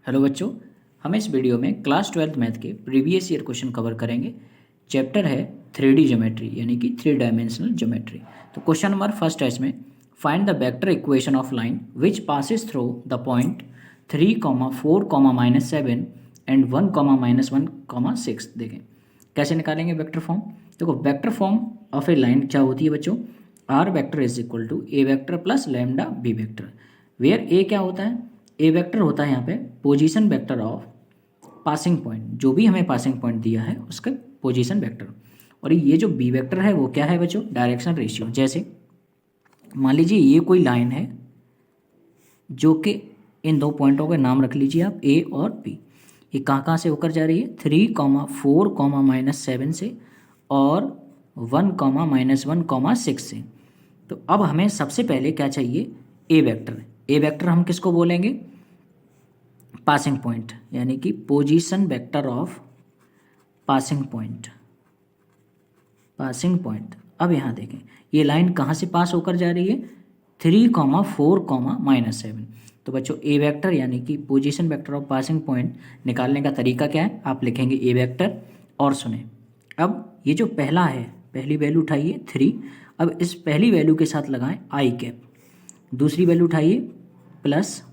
Hello बच्चों, हम इस वीडियो में क्लास 12th मैथ के प्रीवियस ईयर क्वेश्चन कवर करेंगे। चैप्टर है 3D ज्योमेट्री यानी कि 3 डायमेंशनल ज्योमेट्री। तो क्वेश्चन नंबर फर्स्ट है इसमें, find the vector equation of line which passes through the point 3, 4, -7 and 1, -1, 6। देखें कैसे निकालेंगे वेक्टर फॉर्म। देखो vector form of a line क्या होती है बच्चों, r vector is equal to a vector plus lambda b vector, where ए क्या होता है, ए वेक्टर होता है यहाँ पे position vector of passing point, जो भी हमें पासिंग पॉइंट दिया है उसका पोजीशन वेक्टर, और ये जो बी वेक्टर है वो क्या है बच्चों, डायरेक्शन रेशियो। जैसे मान लीजिए ये कोई लाइन है जो कि इन दो पॉइंटों के नाम रख लीजिए आप ए और बी। ये कहाँ से होकर जा रही है, 3, 4, -7 से और 1, -1, 6 से। तो अब हमें सबसे पहले क्या चाहिए, ए वेक्टर। ए वेक्टर हम किसको बोलेंगे, पासिंग पॉइंट, यानी कि position vector of passing point. Passing point. अब यहाँ देखें ये लाइन कहाँ से पास होकर जा रही है, 3, 4, -7। तो बच्चों ए वेक्टर यानी कि position vector of passing point निकालने का तरीका क्या है, आप लिखेंगे ए वेक्टर। और सुने, अब ये जो पहला है, पहली वैल्यू उठाइए 3, अब इस पहली वैल्यू के साथ लगाएं आई कैप, दूसरी वैल्यू उठाइए प्लस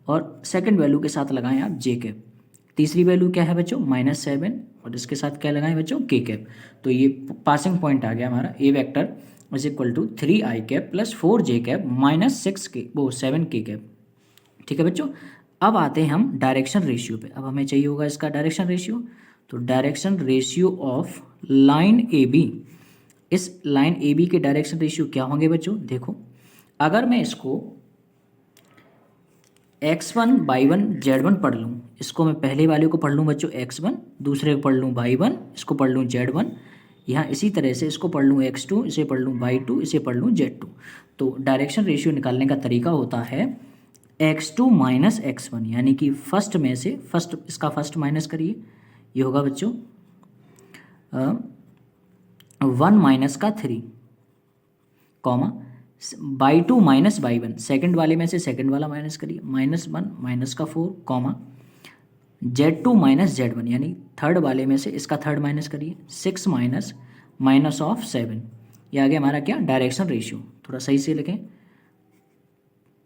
और सेकंड वैल्यू के साथ लगाएं आप जे कैप, तीसरी वैल्यू क्या है बच्चों, -7 और इसके साथ क्या लगाएं बच्चों, के कैप। तो ये पासिंग पॉइंट आ गया हमारा A vector is equal to 3 I cap plus 4 J cap -6 के 7 के कैप। ठीक है बच्चों, अब आते हैं हम डायरेक्शन रेशियो पे। अब हमें चाहिए होगा इसका डायरेक्शन रेशियो। तो direction ratio of line a b, इस लाइन ए बी के डायरेक्शन रेशियो क्या होंगे बच्चों, देखो अगर मैं इसको x1 y1 z1 पढ़ लूँ, इसको मैं पहले वाले को पढ़ लूँ बच्चों x1, दूसरे को पढ़ लूँ y1, इसको पढ़ लूँ z1, यहाँ इसी तरह से इसको पढ़ लूँ x2, इसे पढ़ लूँ y2, इसे पढ़ लूँ z2। तो डायरेक्शन रेशियो निकालने का तरीका होता है x2 - x1, यानी कि फर्स्ट में से फर्स्ट, इसका फर्स्ट माइनस करिए, ये होगा बच्चों 1 - 3 कॉमा y2 - y1, सेकंड वाले में से सेकंड वाला माइनस करिए, -1 - 4 कॉमा z2 - z1, यानी थर्ड वाले में से इसका थर्ड माइनस करिए, 6 -7। ये आ गया हमारा क्या, डायरेक्शन रेशियो। थोड़ा सही से लिखें,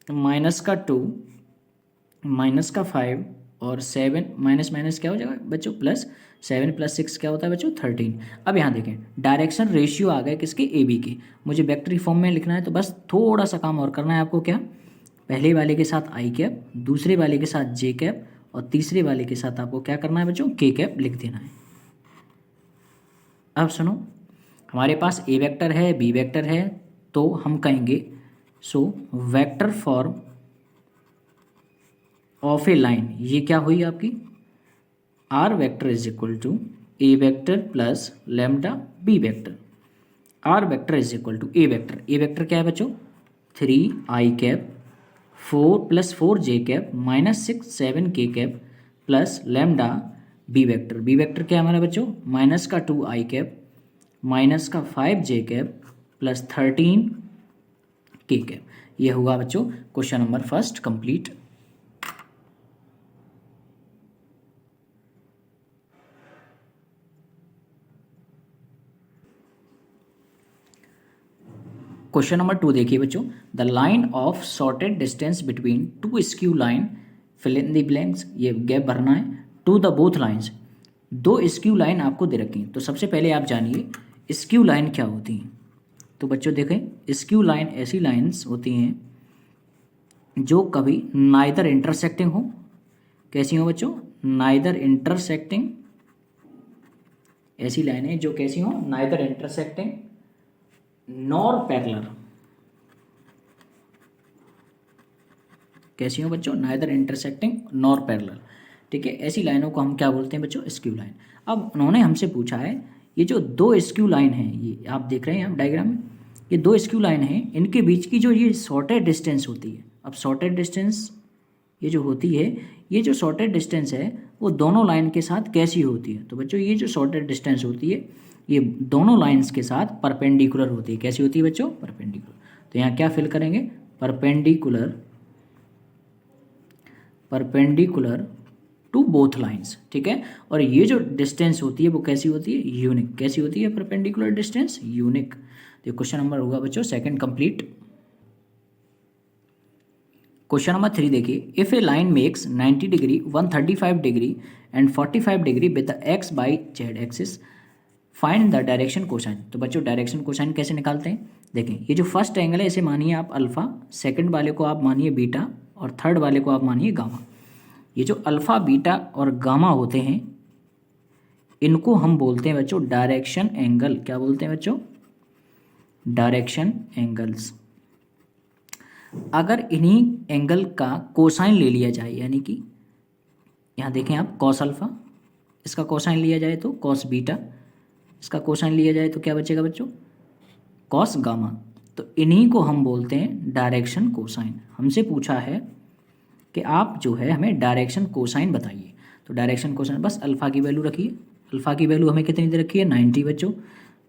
-2 -5 और 7 माइनस क्या हो जाएगा बच्चों, +7 + 6 क्या होता है बच्चों, 13। अब यहाँ देखें डायरेक्शन रेशियो आ गए किसके, ए बी के। मुझे वेक्टर फॉर्म में लिखना है, तो बस थोड़ा सा काम और करना है आपको। क्या, पहले वाले के साथ आई कैप, दूसरे वाले के साथ जे कैप और तीसरे वाले के साथ आपको क्या करना है बच्चों, के कैप लिख देना है। अब सुनो, हमारे पास ए वेक्टर है, बी वेक्टर है, तो हम कहेंगे so vector form of a line, ये क्या हुई आपकी, r vector is equal to a vector plus lambda b vector. R vector is equal to a vector, a vector क्या है बच्चों, 3 I cap 4 + 4 J cap -6 7 k cap plus lambda b vector. B vector क्या है हमारा बच्चों, -2 i cap -5 j cap plus 13 k cap. यह हुआ बच्चों question number first complete. Question number 2 देखिए बच्चों, the line of shortest distance between two skew line, fill in the blanks, ये गैप भरना है, टू द बोथ लाइंस। दो skew line आपको दे रखी हैं, तो सबसे पहले आप जानिए स्क्यू लाइन क्या होती हैं। तो बच्चों देखें, स्क्यू लाइन ऐसी लाइंस होती हैं जो कभी नाइदर इंटरसेक्टिंग हो। कैसी हो बच्चों, नाइदर इंटरसेक्टिंग, ऐसी लाइनें जो कैसी हो, नाइदर इंटरसेक्टिंग नॉर पैरेलल। कैसी हो बच्चों, नाइदर इंटरसेक्टिंग नॉर पैरेलल। ठीक है, ऐसी लाइनों को हम क्या बोलते हैं बच्चों, स्क्यू लाइन। अब उन्होंने हमसे पूछा है, ये जो दो स्क्यू लाइन है, ये आप देख रहे हैं आप डायग्राम में, ये दो स्क्यू लाइन है, इनके बीच की जो ये शॉर्टेड डिस्टेंस होती है। अब शॉर्टेड डिस्टेंस ये जो होती है, ये जो शॉर्टेड डिस्टेंस है वो दोनों लाइन के साथ कैसी होती है। तो बच्चों ये जो शॉर्टेड डिस्टेंस होती है ये दोनों लाइंस के साथ परपेंडिकुलर होती है। कैसी होती है बच्चों, परपेंडिकुलर। तो यहाँ क्या फिल करेंगे, perpendicular perpendicular to both lines, ठीक है। और ये जो डिस्टेंस होती है वो कैसी होती है, यूनिक। कैसी होती है परपेंडिकुलर डिस्टेंस, यूनिक। तो क्वेश्चन नंबर होगा बच्चों सेकंड कंप्लीट। क्वेश्चन नंबर 3 देखिए, if a line makes 90 degree 135 degree and 45 degree with the x by z axis, find the direction cosine. तो बच्चों डायरेक्शन कोसाइन कैसे निकालते हैं, देखें ये जो फर्स्ट एंगल है इसे मानिए आप अल्फा, सेकंड वाले को आप मानिए बीटा और थर्ड वाले को आप मानिए गामा। ये जो अल्फा बीटा और गामा होते हैं इनको हम बोलते हैं बच्चों डायरेक्शन एंगल। क्या बोलते हैं बच्चों, डायरेक्शन एंगल्स। अगर इन्हीं एंगल का कोसाइन ले लिया जाए, यानी कि यहाँ देखें आप कॉस अल्फा, इसका कोसाइन लिया जाए तो कॉस बीटा, इसका कोसाइन लिया जाए तो क्या बचेगा बच्चों, कॉस गामा। तो इन्हीं को हम बोलते हैं डायरेक्शन कोसाइन। हमसे पूछा है कि आप जो है हमें डायरेक्शन कोसाइन बताइए। तो डायरेक्शन कोसाइन बस अल्फा की वैल्यू रखिए, अल्फा की वैल्यू हमें कितनी दे रखी है 90 बच्चों,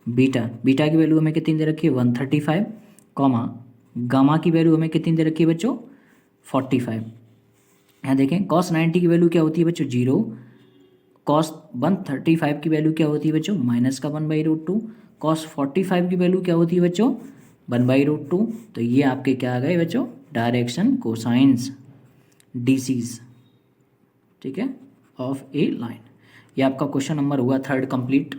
बीटा की वैल्यू हमें कितनी दे रखी है 135, कॉमा गामा की वैल्यू हमें कितनी दे रखी है बच्चों 45। यहाँ देखें कॉस 90 की वैल्यू क्या होती है बच्चों 0, कॉस 135 की वैल्यू क्या होती है बच्चों माइनस का 1/√2, कॉस 45 की वैल्यू क्या होती है बच्चों 1/√2। तो ये आपके क्या आ गए बच्चों डायरेक्शन कोसाइंस, डीसीज, ठीक है, ऑफ ए लाइन। ये आपका क्वेश्चन नंबर हुआ थर्ड कंप्लीट।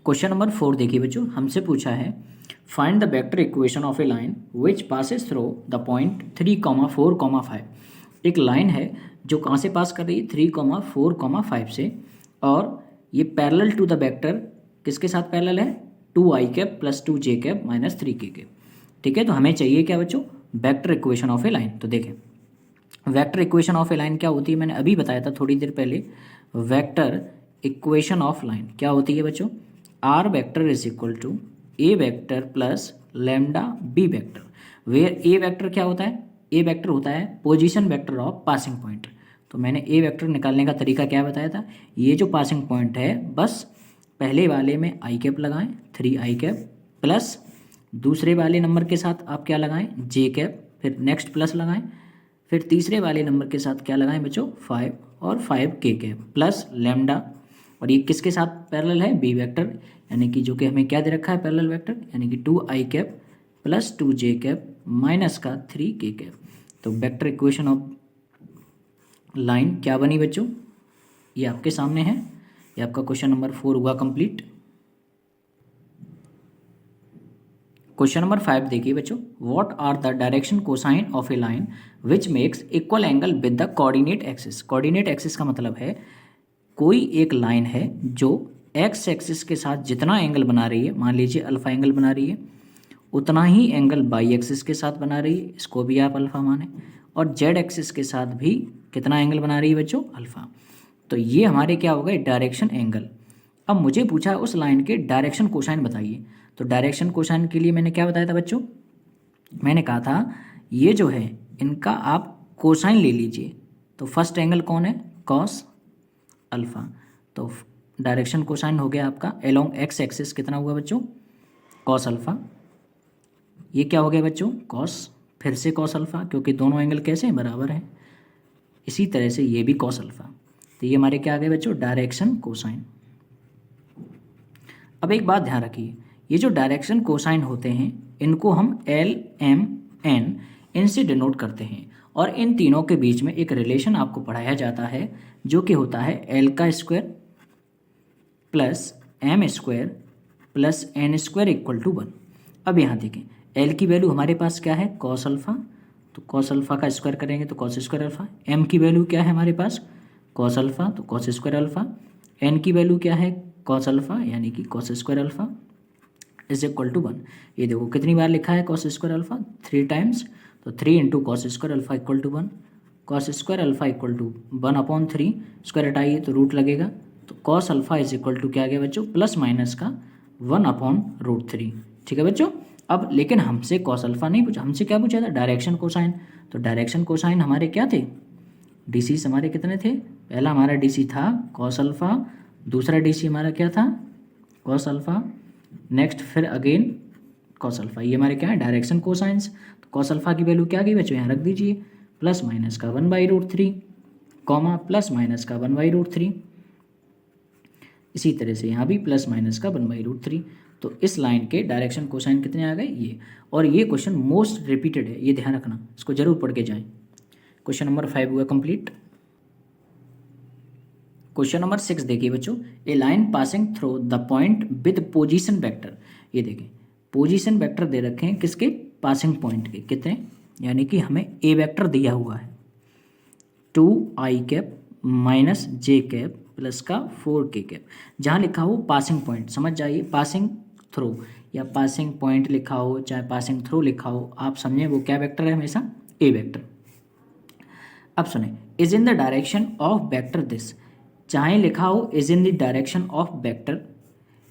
क्वेश्चन नंबर 4 देखिए बच्चों, हमसे पूछा है find the vector equation of a line which passes through the point 3, 4, 5। एक लाइन है जो कहाँ से पास कर रही है 3, 4, 5 से, और ये पैरेलल टू द वेक्टर किसके साथ पैरेलल है 2i cap plus 2j cap minus 3k cap, ठीक है। तो हमें चाहिए क्या बच्चों vector equation of a line. तो देखें vector equation of a line क्या होती है, मैंने अभी बताया था थोड़ी देर पहले। वेक्टर इक्वेशन ऑफ लाइन क्या होती है बच्चों, r vector is equal to a vector plus lambda b vector, where a vector क्या होता है, ए वेक्टर होता है position vector of passing point. तो मैंने ए वेक्टर निकालने का तरीका क्या बताया था, ये जो पासिंग पॉइंट है बस पहले वाले में आई कैप लगाएं 3i कैप, प्लस दूसरे वाले नंबर के साथ आप क्या लगाएं जे कैप, फिर नेक्स्ट प्लस लगाएं, फिर तीसरे वाले नंबर के साथ क्या लगाएं बच्चों 5 और 5k कैप प्लस लैम्डा, और ये किसके साथ पैरेलल है बी वेक्टर, यानी कि जो कि हमें क्या दे रखा है पैरेलल वेक्टर, यानी कि 2i cap plus 2j cap minus का 3k कैप। तो वेक्टर इक्वेशन ऑफ लाइन क्या बनी बच्चों, ये आपके सामने है। ये आपका क्वेश्चन नंबर 4 हुआ कंप्लीट। क्वेश्चन नंबर 5 देखिए बच्चों, what are the direction cosine of a line which makes equal angle with the coordinate axis. Coordinate axis का मतलब है कोई एक लाइन है जो एक्स एक्सिस के साथ जितना एंगल बना रही है, मान लीजिए अल्फा एंगल बना रही है, उतना ही एंगल बाई एक्सिस के साथ बना रही है, इसको भी आप अल्फा माने, और जेड एक्सिस के साथ भी कितना एंगल बना रही है बच्चों अल्फा। तो ये हमारे क्या हो गए डायरेक्शन एंगल। अब मुझे पूछा उस लाइन के डायरेक्शन कोसाइन बताइए। तो डायरेक्शन कोसाइन के लिए मैंने क्या बताया था बच्चों, मैंने कहा था ये जो है इनका आप कोसाइन ले लीजिए। तो फर्स्ट एंगल कौन है कॉस अल्फा, तो डायरेक्शन कोसाइन हो गया आपका एलोंग एक्स एक्सिस कितना हुआ बच्चों कॉस अल्फा, ये क्या हो गया बच्चों कॉस, फिर से कॉस अल्फा क्योंकि दोनों एंगल कैसे हैं बराबर हैं, इसी तरह से ये भी कॉस अल्फा। तो ये हमारे क्या आ गए बच्चों डायरेक्शन कोसाइन। अब एक बात ध्यान रखिए, ये जो डायरेक्शन कोसाइन होते हैं इनको हम एल एम एन इनसे डिनोट करते हैं, और इन तीनों के बीच में एक रिलेशन आपको पढ़ाया जाता है जो कि होता है एल का square plus m square plus n square equal to 1। अब यहाँ देखें एल की वैल्यू हमारे पास क्या है कॉस अल्फा, तो कॉस अल्फा का स्क्वायर करेंगे तो कॉस स्क्वायर अल्फा। एम की वैल्यू क्या है हमारे पास कॉस अल्फा, तो कॉस स्क्वायर अल्फा। एन की वैल्यू क्या है कॉस अल्फा यानी कि cos square alpha is equal to 1। ये देखो कितनी बार लिखा है कॉस स्क्वायर अल्फा 3 टाइम्स, तो 3 into cos square alpha equal to 1, cos square alpha equal to 1/3, square हटाइए तो रूट लगेगा, तो cos alpha is equal to क्या आ गया बच्चों प्लस माइनस का 1/√3। ठीक है बच्चों। अब लेकिन हमसे कॉस अल्फा नहीं पूछा, हमसे क्या पूछा था डायरेक्शन कोसाइन। तो डायरेक्शन कोसाइन हमारे क्या थे डीसी हमारे कितने थे, पहला हमारा डीसी था कॉस अल्फा, दूसरा डीसी हमारा क्या था कॉस अल्फा, नेक्स्ट फिर अगेन कॉस अल्फा। ये हमारे क्या है डायरेक्शन कोसाइंस। तो कॉस अल्फा की वैल्यू क्या आ गई बच्चों यहाँ रख दीजिए प्लस माइनस का 1/√3 कॉमा प्लस माइनस का 1/√3। इसी तरह से यहाँ भी प्लस माइनस का 1/√3। तो इस लाइन के डायरेक्शन कोसाइन कितने आ गए ये। और ये क्वेश्चन मोस्ट रिपीटेड है, ये ध्यान रखना, इसको जरूर पढ़ के जाएं। क्वेश्चन नंबर 5 हुआ कंप्लीट। क्वेश्चन नंबर 6 देखिए बच्चों, A line passing through the point with position vector. ये देखें पोजीशन वेक्टर दे रखे हैं किसके, पासिंग पॉइंट के, कितने, यानी कि हमें ए वेक्टर दिया हुआ है 2i माइनस जे कैप प्लस का 4k। जहाँ लिखा हो पासिंग पॉइंट, समझ जाइए, पासिंग थ्रू या पासिंग पॉइंट लिखा हो चाहे पासिंग थ्रू लिखा हो, आप समझें वो क्या वेक्टर है, हमेशा ए वेक्टर। अब सुने, is in the direction of vector this, चाहे लिखा हो is in the direction of vector,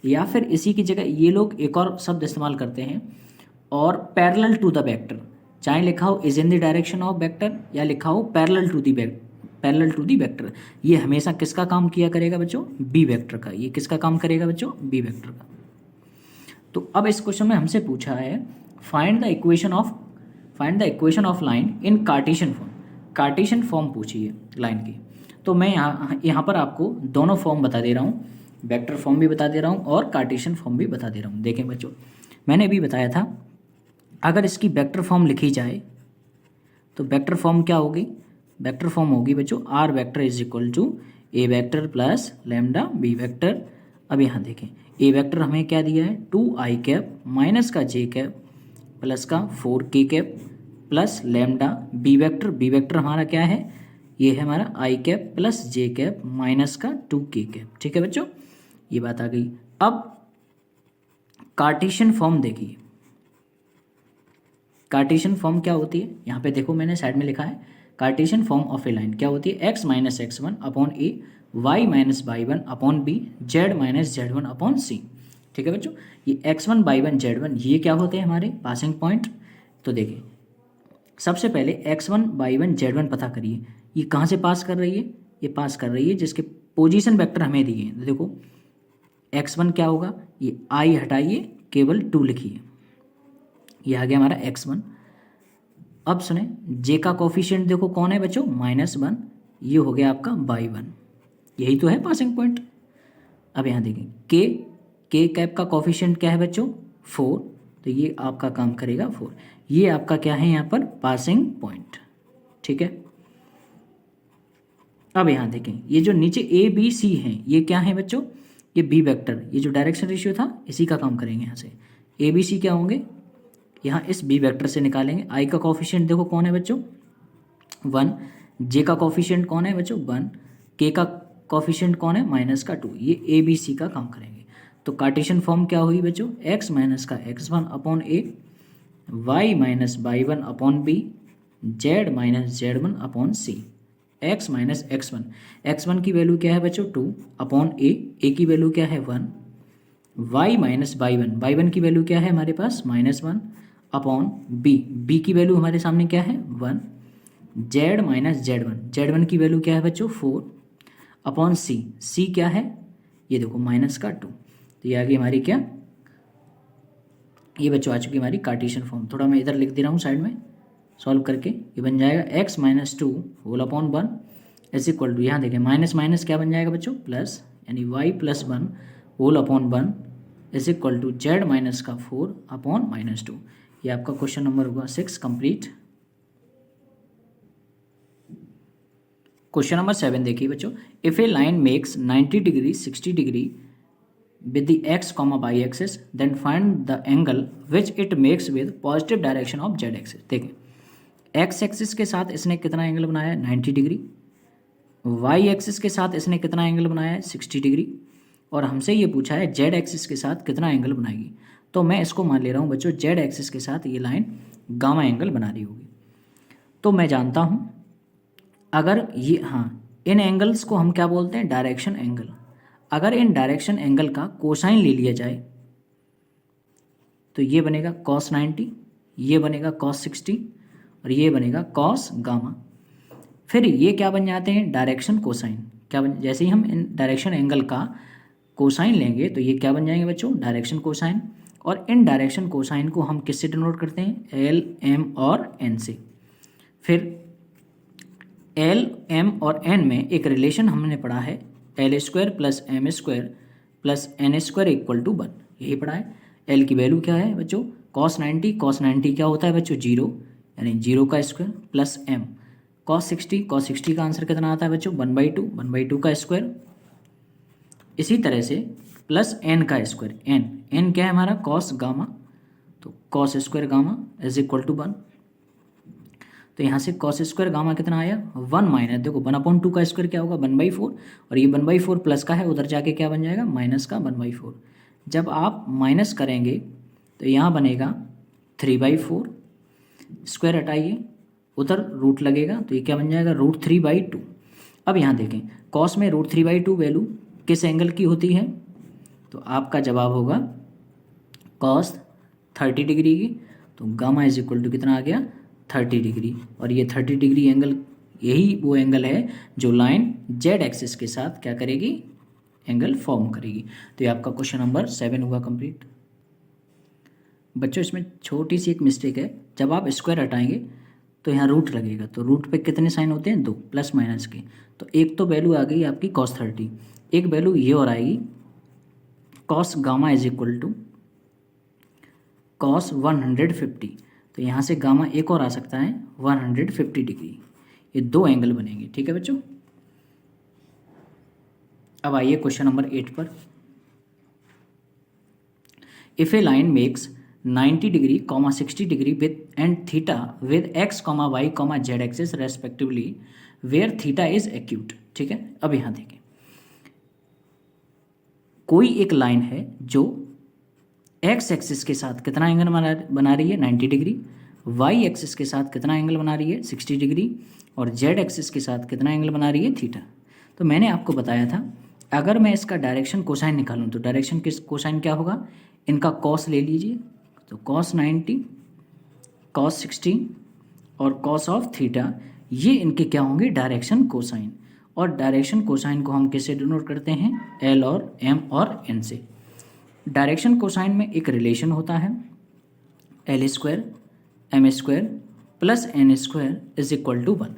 या फिर इसी की जगह ये लोग एक और शब्द इस्तेमाल करते हैं और पैरेलल टू द वेक्टर, चाहे लिखा हो is in the direction of vector या लिखा हो पैरेलल टू दी वेक्टर, ये हमेशा किसका काम किया करेगा बच्चों, बी वेक्टर का। ये किसका काम करेगा बच्चों, बी वेक्टर का। तो अब इस क्वेश्चन में हमसे पूछा है find the equation of line in Cartesian form. Cartesian form पूछी है लाइन की। तो मैं यहाँ पर आपको दोनों फॉर्म बता दे रहा हूँ, वेक्टर फॉर्म भी बता दे रहा हूँ और कार्टेशियन फॉर्म भी बता दे रहा हूँ। देखें बच्चों, मैंने अभी बताया था अगर इसकी वेक्टर फॉर्म लिखी जाए तो वेक्टर फॉर्म क्या होगी, वेक्टर फॉर्म होगी बच्चों r vector is equal to a vector plus lambda b vector. अब यहाँ देखें ए वेक्टर हमें क्या दिया है 2i माइनस का j प्लस का 4k plus lambda b vector हमारा क्या है, ये है हमारा i प्लस j माइनस का 2k। ठीक है बच्चों, ये बात आ गई। अब कार्टेशियन फॉर्म देखिए, कार्टेशियन फॉर्म क्या होती है, यहाँ पे देखो मैंने साइड में लिखा है Cartesian form of a line क्या होती है, x minus x1 upon A, y minus y1 upon B, z minus z1 upon C. ठीक है बच्चों, ये x1 y1 z1 ये क्या होते हैं हमारे पासिंग पॉइंट। तो देखिए सबसे पहले x1 y1 z1 पता करिए, ये कहाँ से पास कर रही है, ये पास कर रही है जिसके पोजीशन वेक्टर हमें दिए हैं। देखो x1 क्या होगा, ये i हटाइए केवल 2 लिखिए, ये आ गया हमारा x1। अब सुने j का कोफिशिएंट देखो कौन है बच्चों, -1, ये हो गया आपका y1, यही तो है पासिंग पॉइंट। अब यहाँ देखें k का कोफिशिएंट क्या है बच्चों 4, तो ये आपका काम करेगा 4, ये आपका क्या है यहाँ पर पासिंग पॉइंट। ठीक है, अब यहाँ देखें ये जो नीचे ए बी सी हैं ये क्या है बच्चों, ये बी वेक्टर, ये जो डायरेक्शन रेशियो था इसी का काम करेंगे। यहाँ से ए बी सी क्या होंगे, यहाँ इस बी वेक्टर से निकालेंगे। आई का कोफिशिएंट देखो कौन है बच्चों 1, जे का कोफिशिएंट कौन है बच्चों 1, के का कोफिशिएंट कौन है -2, ये ए बी सी का काम करेंगे। तो कार्टेशियन फॉर्म क्या हुई बच्चों, x माइनस का x1 upon A, y minus y1 upon B, z minus z1 upon C. x minus x1 की वैल्यू क्या है बच्चों 2 अपॉन ए की वैल्यू क्या है 1, y माइनस y1 की वैल्यू क्या है हमारे पास -1 अपॉन बी की वैल्यू हमारे सामने क्या है 1, z माइनस z1 की वैल्यू क्या है बच्चों 4 अपॉन सी क्या है, ये देखो -2। तो ये आ गई हमारी क्या, ये बच्चों आ चुकी हमारी कार्टेशियन फॉर्म। थोड़ा मैं इधर लिख दे रहा हूँ साइड में सॉल्व करके, ये बन जाएगा x minus 2 whole upon 1 is equal to, यहाँ देखें माइनस माइनस क्या बन जाएगा बच्चों प्लस, यानी y plus 1 whole upon 1 is equal to z minus का 4 अपॉन -2। ये आपका क्वेश्चन नंबर होगा 6 कंप्लीट। क्वेश्चन नंबर 7 देखिए बच्चों, if a line makes 90 degree 60 degree with the x, y axis then find the angle which it makes with positive direction of z axis। देखें x axis के साथ इसने कितना angle बनाया है 90 डिग्री, y एक्सिस के साथ इसने कितना एंगल बनाया है 60 डिग्री, और हमसे ये पूछा है z एक्सिस के साथ कितना एंगल बनाएगी। तो मैं इसको मान ले रहा हूँ बच्चों z एक्सिस के साथ ये लाइन गामा एंगल बना रही होगी। तो मैं जानता हूँ अगर ये, हाँ इन एंगल्स को हम क्या बोलते हैं डायरेक्शन एंगल। अगर इन डायरेक्शन एंगल का कोसाइन ले लिया जाए तो ये बनेगा cos 90, ये बनेगा cos 60 और ये बनेगा cos गामा। फिर ये क्या बन जाते हैं डायरेक्शन कोसाइन। क्या बन, जैसे ही हम इन डायरेक्शन एंगल का कोसाइन लेंगे तो ये क्या बन जाएंगे बच्चों डायरेक्शन कोसाइन। और इन डायरेक्शन कोसाइन को हम किससे डिनोट करते हैं L, M और N से। फिर एल, एम और एन में एक रिलेशन हमने पढ़ा है, l square plus m square plus n square equal to 1, यही पढ़ा है। एल की वैल्यू क्या है बच्चों, कॉस 90, कॉस 90 क्या होता है बच्चों, 0, यानी 0 का square plus m cos 60, cos 60 का आंसर कितना आता है बच्चों, 1/2, 1/2 का स्क्वायर। इसी तरह से प्लस एन का स्क्वायर, एन क्या है हमारा, कॉस गामा, तो cos square gamma is equal to 1। तो यहाँ से कॉस स्क्वायर गामा कितना आया, 1 माइनस, देखो 1/2 का स्क्वायर क्या होगा, 1/4, और ये 1/4 प्लस का है, उधर जाके क्या बन जाएगा, माइनस का 1/4। जब आप माइनस करेंगे तो यहाँ बनेगा 3/4, स्क्वायर हटाइए, उधर रूट लगेगा तो ये क्या बन जाएगा, √3/2। अब यहाँ देखें, कॉस में √3/2 वैल्यू किस एंगल की होती है, तो आपका जवाब होगा कॉस 30 डिग्री की। तो गामा इज इक्वल टू कितना आ गया, 30 डिग्री। और ये 30 डिग्री एंगल, यही वो एंगल है जो लाइन जेड एक्सिस के साथ क्या करेगी, एंगल फॉर्म करेगी। तो ये आपका क्वेश्चन नंबर 7 हुआ कंप्लीट। बच्चों इसमें छोटी सी एक मिस्टेक है, जब आप स्क्वायर हटाएंगे तो यहाँ रूट लगेगा, तो रूट पे कितने साइन होते हैं, 2 प्लस माइनस के। तो एक तो वैल्यू आ गई आपकी कॉस 30, एक वैल्यू ये और आएगी cos gamma is equal to cos 150। तो यहाँ से गामा एक और आ सकता है 150 डिग्री, ये 2 एंगल बनेंगे। ठीक है बच्चों, अब आइए क्वेश्चन नंबर 8 पर। If a line makes 90 degree, 60 degree with and theta with x, y, z axis respectively, where theta is acute. ठीक है, अब यहाँ देखें, कोई एक लाइन है जो x एक्सिस के साथ कितना एंगल बना रही है, 90 डिग्री, y एक्सिस के साथ कितना एंगल बना रही है, 60 डिग्री, और z एक्सिस के साथ कितना एंगल बना रही है, थीटा। तो मैंने आपको बताया था, अगर मैं इसका डायरेक्शन कोसाइन निकालूं तो डायरेक्शन किस कोसाइन क्या होगा, इनका कॉस ले लीजिए, तो कॉस 90, कॉस 60 और कॉस ऑफ थीटा, ये इनके क्या होंगे, डायरेक्शन कोसाइन। और डायरेक्शन कोसाइन को हम किससे डिनोट करते हैं, एल और एम और एन से। डायरेक्शन कोसाइन में एक रिलेशन होता है, l square m square plus n square is equal to 1।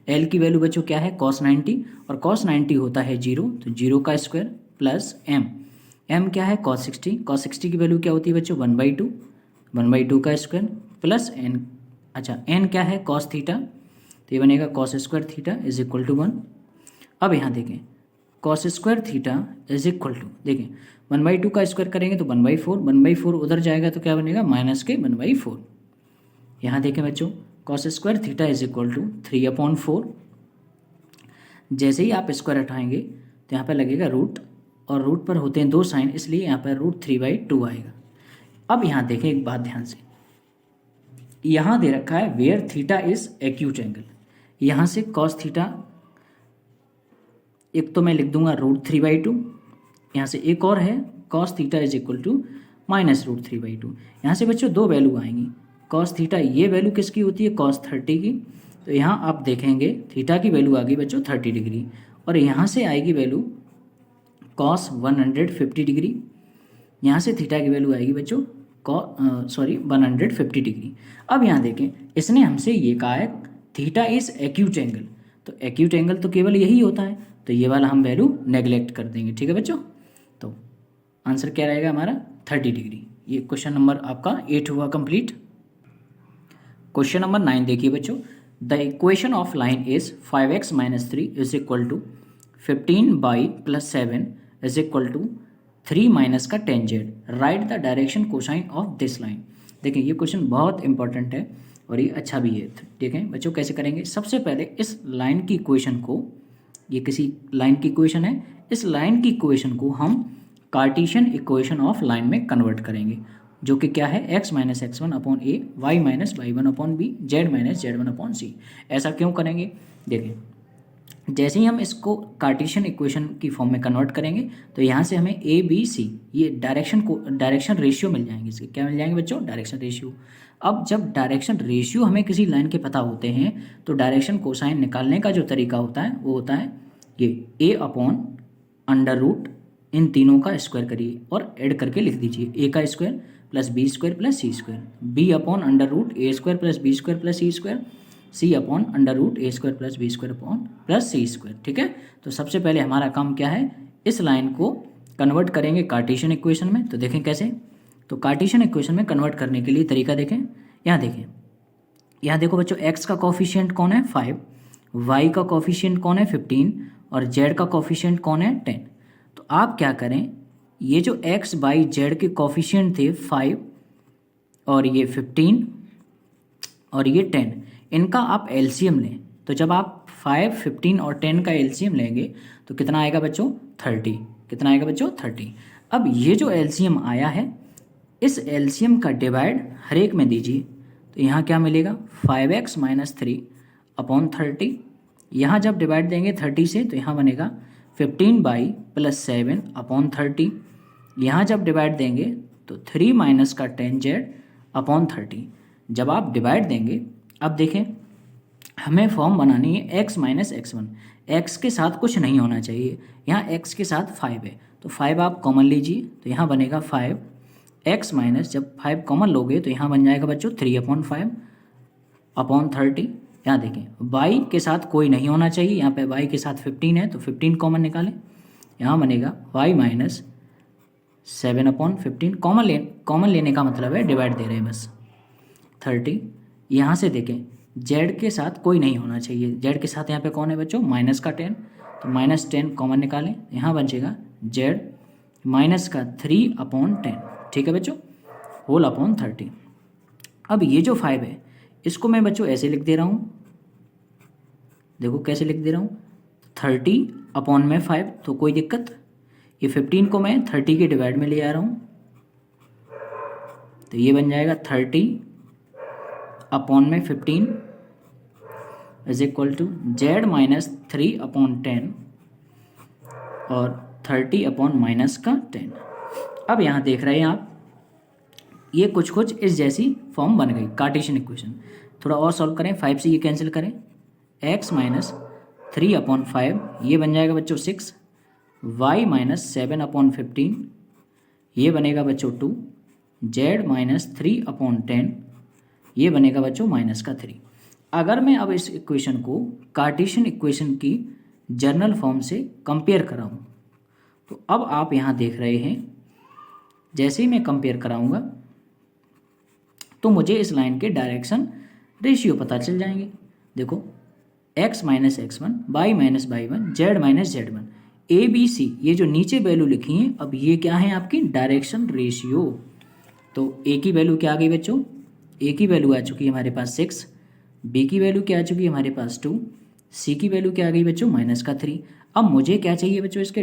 L की वैल्यू बच्चों क्या है, कॉस 90, और कॉस 90 होता है 0, तो 0 का स्क्वायर प्लस एम क्या है, कॉस 60, कॉस 60 की वैल्यू क्या होती है बच्चों, 1/2, 1/2 का स्क्वायर प्लस एन, अच्छा एन क्या है, कॉस थीटा, तो ये बनेगा cos square theta is equal to 1। अब यहाँ देखें, cos square theta is equal to, देखें 1/2 का स्क्वायर करेंगे तो 1/4, 1/4 उधर जाएगा तो क्या बनेगा, माइनस के 1/4। यहाँ देखें बच्चों, cos square theta is equal to 3/4। जैसे ही आप स्क्वायर हटाएंगे तो यहाँ पर लगेगा रूट, और रूट पर होते हैं 2 साइन, इसलिए यहाँ पर √3/2 आएगा। अब यहाँ देखें एक बात ध्यान से, यहाँ दे रखा है where theta is acute angle, यहाँ से कॉस थीटा, एक तो मैं लिख दूंगा √3/2, यहाँ से एक और है cos theta is equal to minus √3/2। यहाँ से बच्चों 2 वैल्यू आएंगी, कॉस थीटा ये वैल्यू किसकी होती है, कॉस 30 की, तो यहाँ आप देखेंगे थीटा की वैल्यू आ गई बच्चों 30 डिग्री, और यहाँ से आएगी वैल्यू कॉस 150 डिग्री, यहाँ से थीटा की वैल्यू आएगी बच्चों 150 डिग्री। अब यहाँ देखें, इसने हमसे ये कहा है थीटा इज एक्यूट एंगल, तो एक्यूट एंगल तो केवल यही होता है, तो ये वाला हम वैल्यू नेग्लेक्ट कर देंगे। ठीक है बच्चों, तो आंसर क्या रहेगा हमारा 30 डिग्री। ये क्वेश्चन नंबर आपका 8 हुआ कंप्लीट। क्वेश्चन नंबर 9 देखिए बच्चों, the equation of line is 5x - 3 is equal to 15y + 7 is equal to 3 minus का 10z, write the direction cosine of this line. देखिए ये क्वेश्चन बहुत इंपॉर्टेंट है और ये अच्छा भी है। देखें बच्चों कैसे करेंगे, सबसे पहले इस लाइन की इक्वेशन को, ये किसी लाइन की इक्वेशन है, इस लाइन की इक्वेशन को हम कार्टेशियन इक्वेशन ऑफ लाइन में कन्वर्ट करेंगे, जो कि क्या है, x - x1/a, y - y1/b, z - z1/c। ऐसा क्यों करेंगे, देखिए जैसे ही हम इसको कार्टेशियन इक्वेशन की फॉर्म में कन्वर्ट करेंगे तो यहाँ से हमें a b c ये डायरेक्शन रेशियो मिल जाएंगे। इसके क्या मिल जाएंगे बच्चों, डायरेक्शन रेशियो। अब जब डायरेक्शन रेशियो हमें किसी लाइन के पता होते हैं तो डायरेक्शन कोसाइन निकालने का जो तरीका होता है वो होता है ये a/√, इन तीनों का स्क्वायर करिए और ऐड करके लिख दीजिए, a का square plus b square plus c square, b/√a² + b² + c² C upon under root ए square plus B square upon plus सी स्क्वायर। ठीक है, तो सबसे पहले हमारा काम क्या है, इस लाइन को कन्वर्ट करेंगे कार्टेशियन इक्वेशन में। तो देखें कैसे, तो कार्टेशियन इक्वेशन में कन्वर्ट करने के लिए तरीका देखें। यहाँ देखें, यहाँ देखो बच्चों, एक्स का कॉफिशिएंट कौन है 5, वाई का कॉफिशिएंट कौन है 15 और जेड का कॉफिशिएंट कौन है 10। तो आप क्या करें, ये जो एक्स बाई जेड के कॉफिशिएंट थे 5 और ये 15 और ये 10, इनका आप एलसीएम लें। तो जब आप 5, 15 और 10 का एलसीएम लेंगे तो कितना आएगा बच्चों 30। कितना आएगा बच्चों 30। अब ये जो एलसीएम आया है, इस एलसीएम का डिवाइड हर एक में दीजिए। तो यहाँ क्या मिलेगा 5x माइनस 3 अपॉन 30। यहाँ जब डिवाइड देंगे 30 से तो यहाँ बनेगा 15 बाई प्लस 7 अपॉन 30। यहाँ जब डिवाइड देंगे तो 3 माइनस का 10z अपॉन 30। जब आप डिवाइड देंगे, अब देखें हमें फॉर्म बनानी है x माइनस x1। x के साथ कुछ नहीं होना चाहिए, यहाँ x के साथ 5 है तो 5 आप कॉमन लीजिए। तो यहाँ बनेगा 5x माइनस, जब 5 कॉमन लोगे तो यहाँ बन जाएगा बच्चों 3 अपॉन 5 अपॉन 30। यहाँ देखें y के साथ कोई नहीं होना चाहिए, यहाँ पे y के साथ 15 है तो 15 कॉमन निकालें। यहाँ बनेगा y माइनस 7 अपॉन 15। कॉमन लेने का मतलब है डिवाइड दे रहे हैं बस 30। यहाँ से देखें z के साथ कोई नहीं होना चाहिए, z के साथ यहाँ पे कौन है बच्चों माइनस का 10, तो माइनस 10 कॉमन निकालें। यहाँ बचेगा z माइनस का 3 अपॉन 10। ठीक है बच्चों, होल अपॉन 30। अब ये जो 5 है इसको मैं बच्चों ऐसे लिख दे रहा हूँ, देखो कैसे लिख दे रहा हूँ 30 अपॉन में 5, तो कोई दिक्कत। ये 15 को मैं 30 के डिवाइड में ले आ रहा हूँ, तो ये बन जाएगा 30 अपॉन में 15 is equal to z minus 3 upon 10 और 30 अपॉन माइनस का 10। अब यहाँ देख रहे हैं आप, ये कुछ इस जैसी फॉर्म बन गई कार्टेशियन इक्वेशन। थोड़ा और सॉल्व करें, 5 से ये कैंसिल करें, x माइनस 3 अपॉन 5 ये बन जाएगा बच्चों 6, y माइनस 7 अपॉन 15 ये बनेगा बच्चों 2, z माइनस 3 अपॉन 10 ये बनेगा बच्चों माइनस का 3। अगर मैं अब इस इक्वेशन को कार्टेशियन इक्वेशन की जर्नल फॉर्म से कंपेयर कराऊं, तो अब आप यहाँ देख रहे हैं जैसे ही मैं कंपेयर कराऊंगा तो मुझे इस लाइन के डायरेक्शन रेशियो पता चल जाएंगे। देखो x minus x1, y minus y1, z minus z1, a b c, ये जो नीचे वैल्यू लिखी है अब ये क्या है आपकी डायरेक्शन रेशियो। तो a की वैल्यू क्या आ गई बच्चों, a की वैल्यू आ चुकी है हमारे पास 6, b की वैल्यू क्या आ चुकी है हमारे पास 2, c की वैल्यू क्या आ गई बच्चों माइनस का 3। अब मुझे क्या चाहिए बच्चों, इसके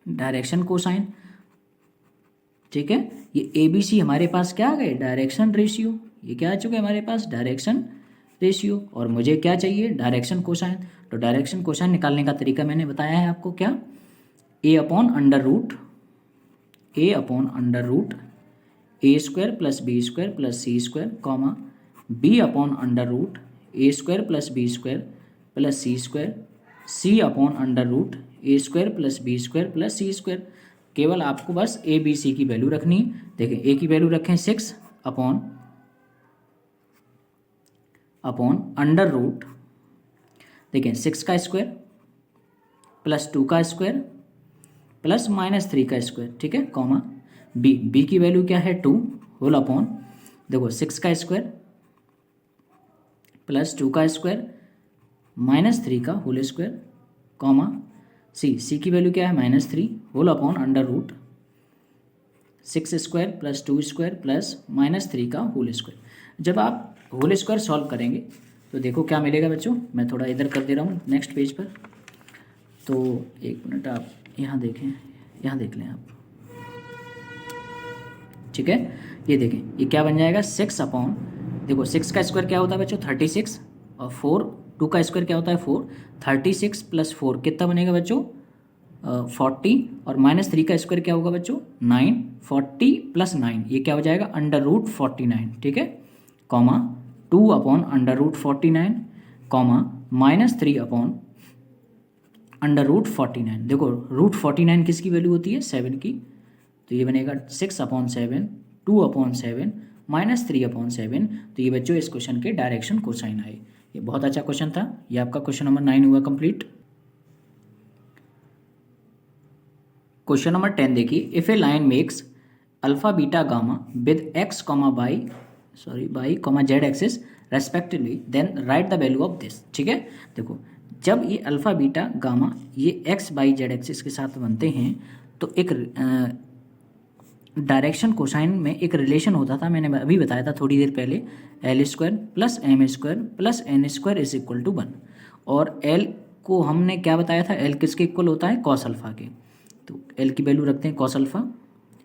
डायरेक्शन कोसाइन। ठीक है, ये ए बी सी हमारे पास क्या आ गए डायरेक्शन रेशियो, ये क्या आ चुके हमारे पास डायरेक्शन रेशियो, और मुझे क्या चाहिए डायरेक्शन कोसाइन। तो डायरेक्शन कोसाइन निकालने का तरीका मैंने बताया है आपको, क्या a upon under root A square plus B square plus C square comma b upon under root A square plus B square plus C square, c upon under root A square plus B square plus C square. केवल आपको बस ए b सी की value रखनी है। देखें a की value रखें 6 upon under root, देखें 6 का स्क्वायर प्लस 2 का स्क्वायर प्लस माइनस 3 का स्क्वायर। ठीक है, कॉमा b की वैल्यू क्या है 2 होल अपॉन, देखो 6 का स्क्वायर प्लस 2 का स्क्वायर माइनस 3 का होल स्क्वायर कॉमा c की वैल्यू क्या है minus 3 whole upon under root 6 square plus 2 square plus minus 3 का होल स्क्वायर। जब आप होल स्क्वायर सॉल्व करेंगे तो देखो क्या मिलेगा बच्चों, मैं थोड़ा इधर कर दे रहा हूँ नेक्स्ट पेज पर। तो एक मिनट आप यहाँ देखें, यहाँ देख लें आप। ठीक है, ये देखें ये क्या बन जाएगा 6 अपॉन, देखो 6 का स्क्वायर क्या होता है बच्चों 36 और 2 का स्क्वायर क्या होता है 4, 36 प्लस 4 कितना बनेगा बच्चों 40 और माइनस 3 का स्क्वायर क्या होगा बच्चों 9, 40 प्लस 9 ये क्या हो जाएगा अंडर रूट 49। ठीक है, comma 2 upon under root 49 comma minus 3 upon under root 49। देखो रूट 49 किसकी वैल्यू होती है 7 की, तो ये बनेगा 6 अपॉन 7, 2 अपॉन 7 -3/7। तो ये बच्चों इस क्वेश्चन के डायरेक्शन कोसाइन आए। ये बहुत अच्छा क्वेश्चन था। ये आपका क्वेश्चन नंबर 9 हुआ कंप्लीट। क्वेश्चन नंबर 10 देखिए, if a line makes alpha beta gamma with x y comma z axis respectively then write the value of this. ठीक है, देखो जब ये अल्फा बीटा गामा ये x बाई जेड एक्सिस के साथ बनते हैं तो एक डायरेक्शन कोसाइन में एक रिलेशन होता था, मैंने अभी बताया था थोड़ी देर पहले, L² plus M² plus N² is equal to 1। और L को हमने क्या बताया था, L किसके इक्वल होता है, कॉस अल्फा के। तो L की वैल्यू रखते हैं कॉस अल्फा।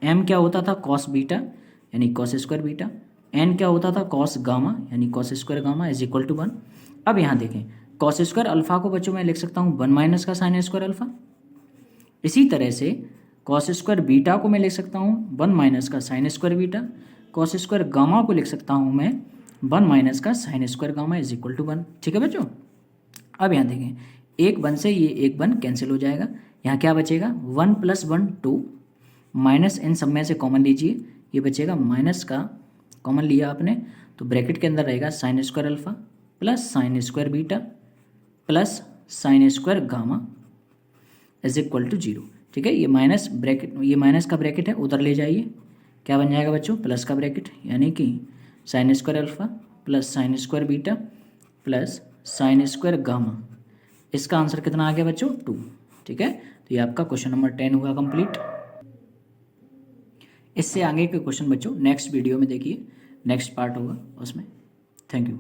M क्या होता था, कॉस बीटा यानी कॉस स्क्वायर बीटा। N क्या होता था, कॉस गामा यानी cos square gamma is equal to 1। अब यहाँ देखें, कॉस स्क्वायर अल्फा को बच्चों मैं लिख सकता हूँ 1 माइनस का साइन स्क्वायर अल्फा। इसी तरह से कॉस स्क्वायर बीटा को मैं लिख सकता हूँ 1 माइनस का sine square beta. Cos square gamma को लिख सकता हूँ मैं 1 माइनस का sine square gamma is equal to 1। ठीक है बच्चों, अब यहाँ देखें, एक 1 से ये एक 1 कैंसिल हो जाएगा। यहाँ क्या बचेगा, 1 + 1 2 माइनस इन सब में से कॉमन लीजिए, ये बचेगा माइनस का कॉमन लिया आपने तो ब्रैकेट के अंदर रहेगा sine square alpha plus sine square beta plus sine square gamma is equal to 0। ठीक है, ये माइनस ब्रैकेट, ये माइनस का ब्रैकेट है उधर ले जाइए, क्या बन जाएगा बच्चों, प्लस का ब्रैकेट, यानी कि sign square alpha plus sine square beta plus sine square gamma. इसका आंसर कितना आ गया बच्चों, 2। ठीक है, तो ये आपका क्वेश्चन नंबर 10 हुआ कंप्लीट। इससे आगे के क्वेश्चन बच्चों नेक्स्ट वीडियो में देखिए, नेक्स्ट पार्ट होगा उसमें। Thank you.